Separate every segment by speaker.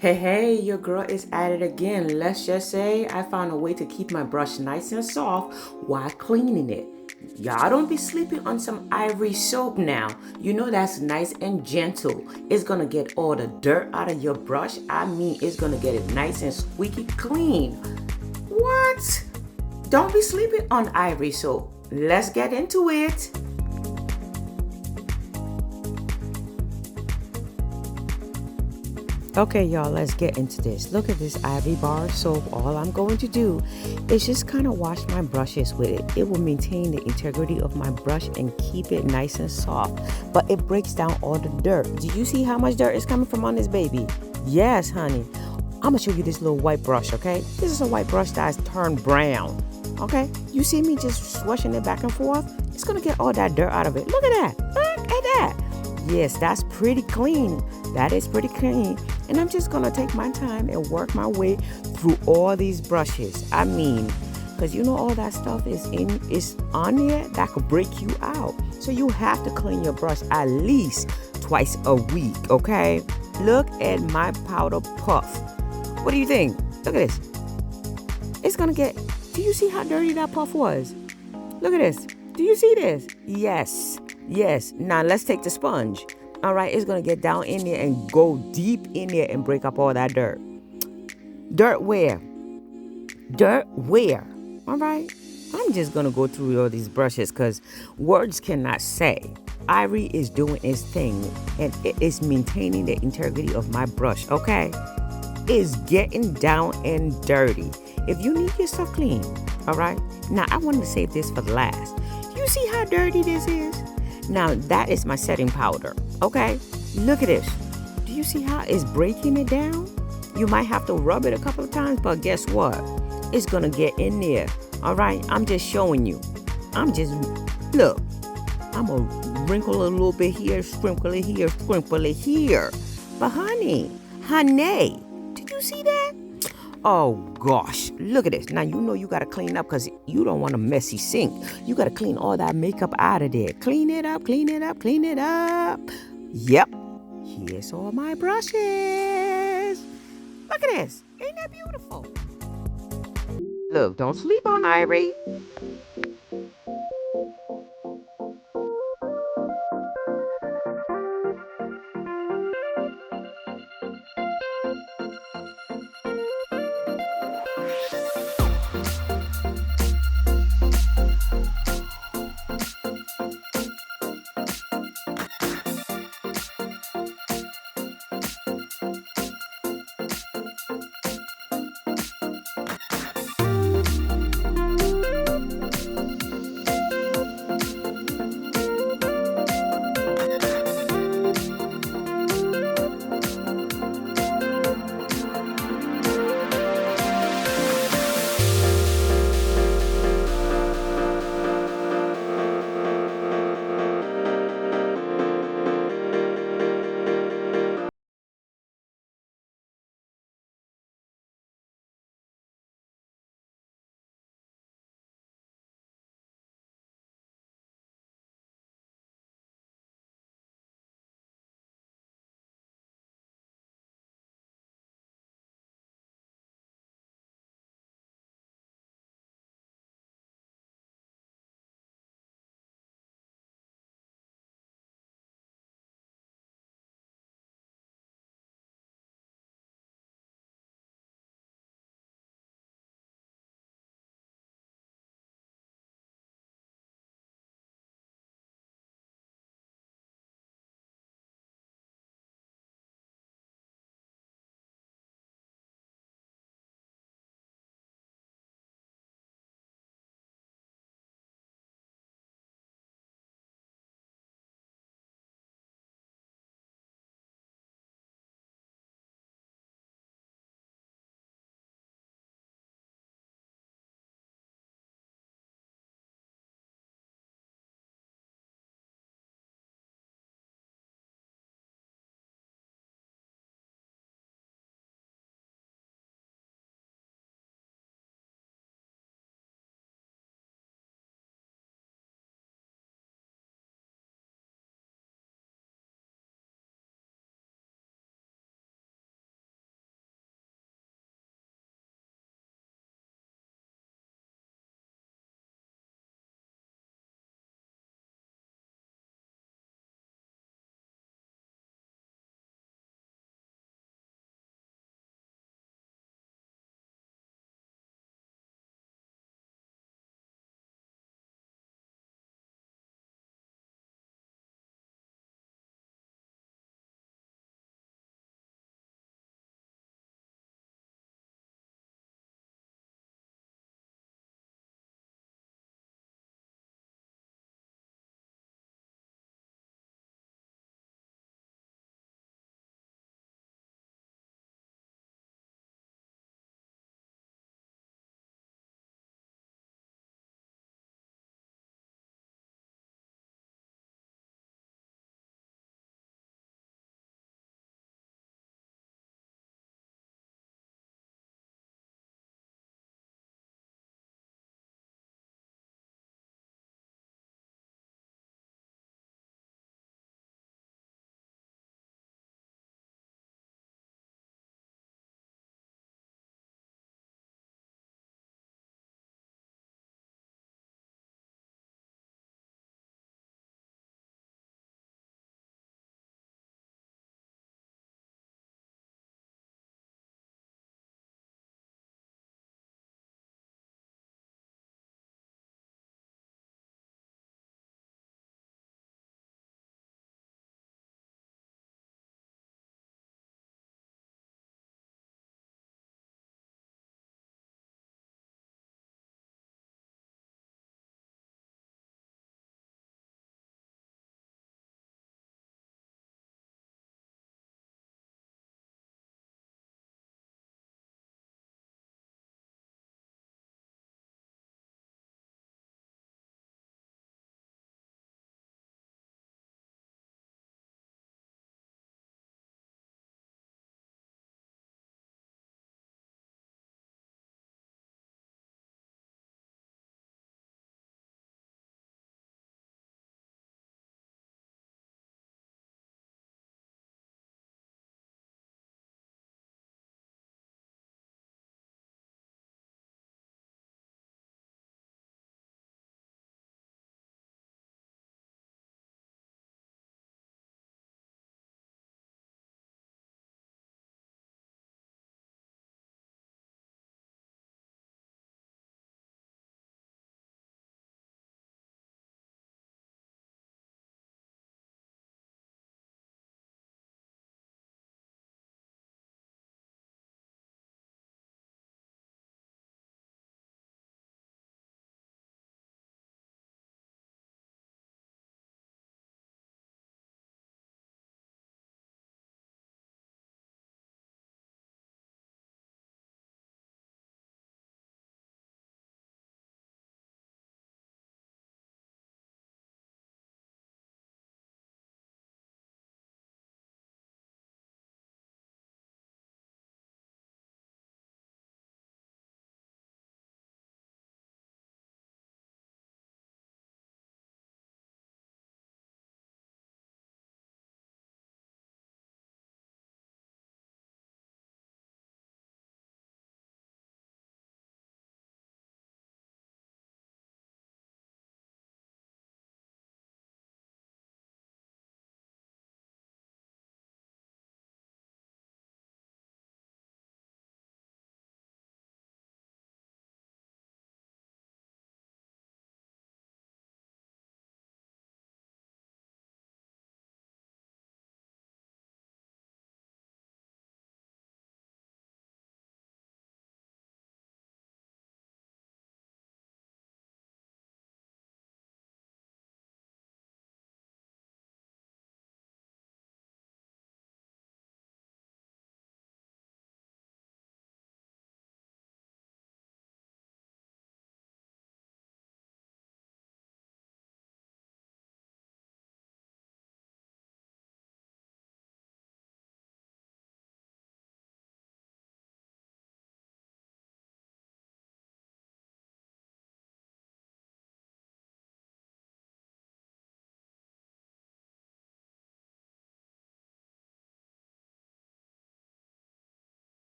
Speaker 1: Hey, your girl is at it again. Let's just say I found a way to keep my brush nice and soft while cleaning it. Y'all don't be sleeping on some Ivory soap now. You know that's nice and gentle. It's gonna get all the dirt out of your brush. I mean, it's gonna get it nice and squeaky clean. What? Don't be sleeping on Ivory soap. Let's get into it. Okay, y'all, let's get into this. Look at this Ivory bar soap. All I'm going to do is just kind of wash my brushes with it. It will maintain the integrity of my brush and keep it nice and soft, but it breaks down all the dirt. Do you see how much dirt is coming from on this baby? Yes, honey. I'm gonna show you this little white brush, okay? This is a white brush that's turned brown, okay? You see me just swishing it back and forth? It's gonna get all that dirt out of it. Look at that. Look at that. Yes, that's pretty clean. That is pretty clean. And I'm just gonna take my time and work my way through all these brushes. I mean, because you know all that stuff is on there that could break you out. So you have to clean your brush at least twice a week, okay? Look at my powder puff. What do you think? Look at this. It's gonna get, do you see how dirty that puff was? Look at this. Do you see this? Yes. Yes. Now let's take the sponge. All right, it's gonna get down in there and go deep in there and break up all that dirt. Dirt where? Dirt where? All right. I'm just gonna go through all these brushes because words cannot say. Ivory is doing its thing and it is maintaining the integrity of my brush, okay? It's getting down and dirty. If you need your stuff clean, all right? Now, I wanted to save this for the last. You see how dirty this is? Now, that is my setting powder, okay? Look at this. Do you see how it's breaking it down? You might have to rub it a couple of times, but guess what? It's gonna get in there, all right? I'm just showing you. Look, I'm gonna wrinkle a little bit here, sprinkle it here, sprinkle it here. But honey, did you see that? Oh gosh, look at this. Now you know you gotta clean up because you don't want a messy sink. You gotta clean all that makeup out of there. Clean it up, clean it up, clean it up. Yep, here's all my brushes. Look at this. Ain't that beautiful? Look, don't sleep on Ivory.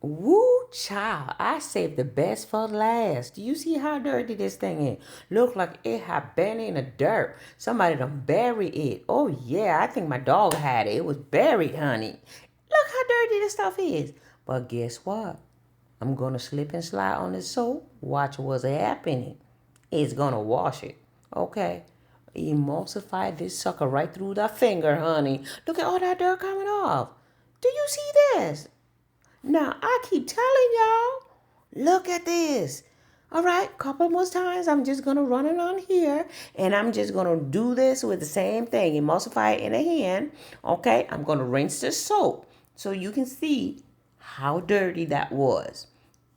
Speaker 1: Woo child, I saved the best for last. Do you see how dirty this thing is? Look like it had been in the dirt. Somebody done buried it. Oh yeah, I think my dog had it. It was buried, honey. Look how dirty this stuff is. But guess what? I'm gonna slip and slide on this soap. Watch what's happening. It's gonna wash it. Okay. Emulsify this sucker right through the finger, honey. Look at all that dirt coming off. Do you see this? Now, I keep telling y'all, look at this. All right, couple more times. I'm just going to run it on here. And I'm just going to do this with the same thing. Emulsify it in a hand. Okay, I'm going to rinse the soap so you can see how dirty that was.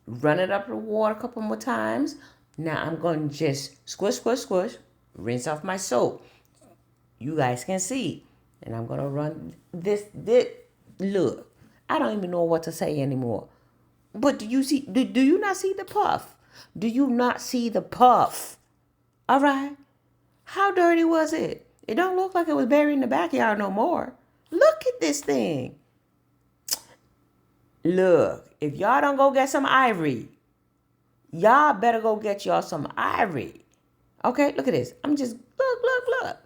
Speaker 1: Run it up the water a couple more times. Now I'm going to just squish, squish, squish. Rinse off my soap. You guys can see. And I'm going to run this. Look, I don't even know what to say anymore. But do you see? Do you not see the puff? Do you not see the puff? All right. How dirty was it? It don't look like it was buried in the backyard no more. Look at this thing. Look, if y'all don't go get some ivory, y'all better go get y'all some ivory. Okay, look at this. I'm just look.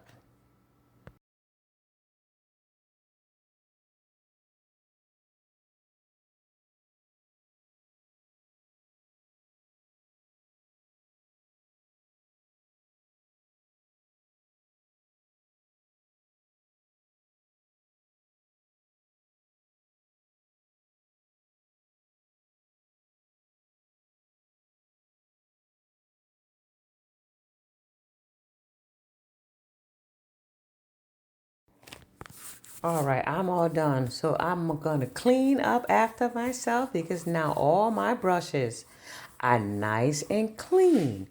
Speaker 1: All right, I'm all done. So I'm gonna clean up after myself because now all my brushes are nice and clean.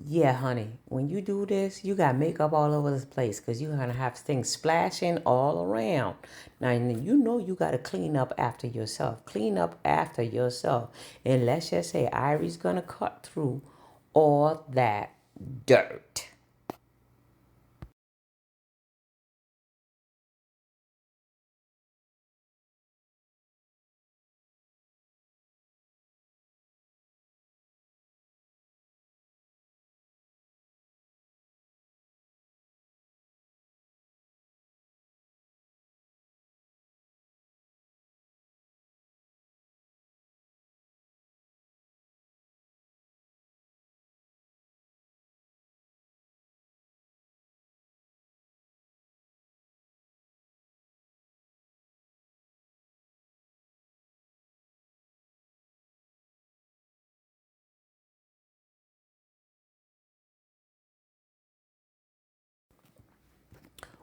Speaker 1: Yeah, honey, when you do this, you got makeup all over this place because you're gonna have things splashing all around. Now, you know you gotta clean up after yourself. Clean up after yourself. And let's just say Ivory's gonna cut through all that dirt.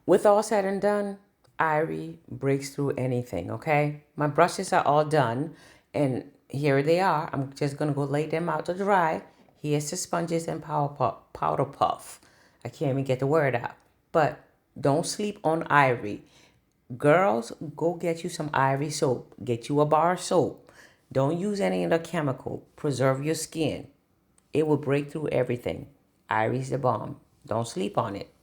Speaker 1: With all said and done, Ivory breaks through anything, okay? My brushes are all done, and here they are. I'm just going to go lay them out to dry. Here's the sponges and powder puff. I can't even get the word out. But don't sleep on Ivory. Girls, go get you some Ivory soap. Get you a bar soap. Don't use any other chemical. Preserve your skin. It will break through everything. Ivory's the bomb. Don't sleep on it.